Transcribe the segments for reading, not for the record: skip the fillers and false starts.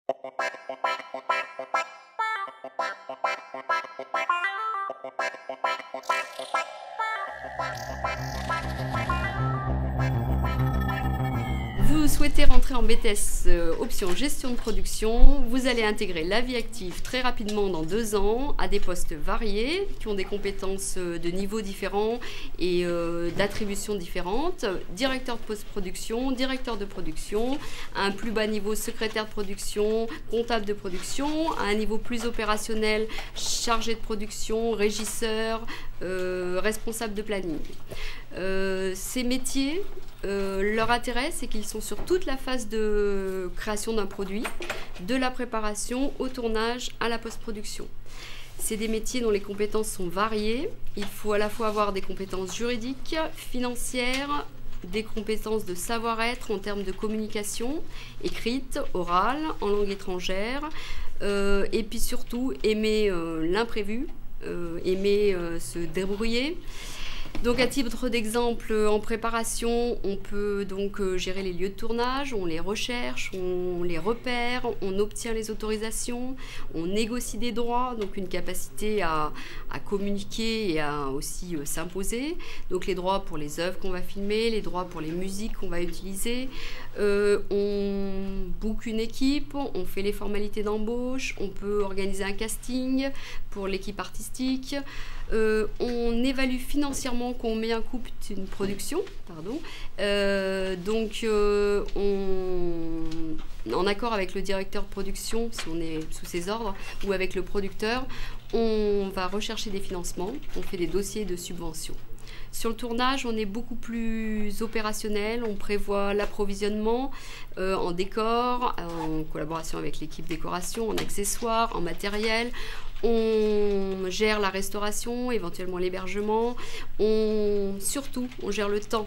Vous souhaitez rentrer en BTS option gestion de production, vous allez intégrer la vie active très rapidement dans 2 ans à des postes variés qui ont des compétences de niveaux différents et d'attributions différentes. Directeur de post-production, directeur de production, à un plus bas niveau secrétaire de production, comptable de production, à un niveau plus opérationnel, chargé de production, régisseur, responsable de planning. Ces métiers, leur intérêt, c'est qu'ils sont sur toute la phase de création d'un produit, de la préparation au tournage à la post-production. C'est des métiers dont les compétences sont variées. Il faut à la fois avoir des compétences juridiques, financières, des compétences de savoir-être en termes de communication, écrite, orale, en langue étrangère, et puis surtout aimer l'imprévu, aimer se débrouiller. Donc à titre d'exemple, en préparation, on peut donc gérer les lieux de tournage, on les recherche, on les repère, on obtient les autorisations, on négocie des droits, donc une capacité à communiquer et à aussi s'imposer. Donc les droits pour les œuvres qu'on va filmer, les droits pour les musiques qu'on va utiliser. On book une équipe, on fait les formalités d'embauche, on peut organiser un casting pour l'équipe artistique. On évalue financièrement combien coûte une production, en accord avec le directeur de production, si on est sous ses ordres, ou avec le producteur, on va rechercher des financements, on fait des dossiers de subvention. Sur le tournage, on est beaucoup plus opérationnel, on prévoit l'approvisionnement en décor, en collaboration avec l'équipe décoration, en accessoires, en matériel. On gère la restauration, éventuellement l'hébergement. Surtout, on gère le temps,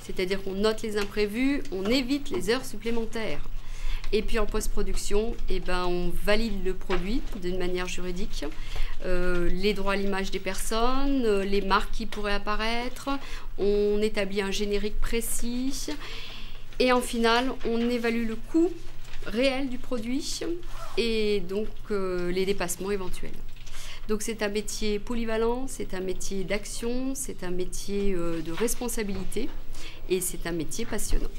c'est-à-dire qu'on note les imprévus, on évite les heures supplémentaires. Et puis en post-production, on valide le produit d'une manière juridique, les droits à l'image des personnes, les marques qui pourraient apparaître, on établit un générique précis et en finale, on évalue le coût réel du produit et donc les dépassements éventuels. Donc c'est un métier polyvalent, c'est un métier d'action, c'est un métier de responsabilité et c'est un métier passionnant.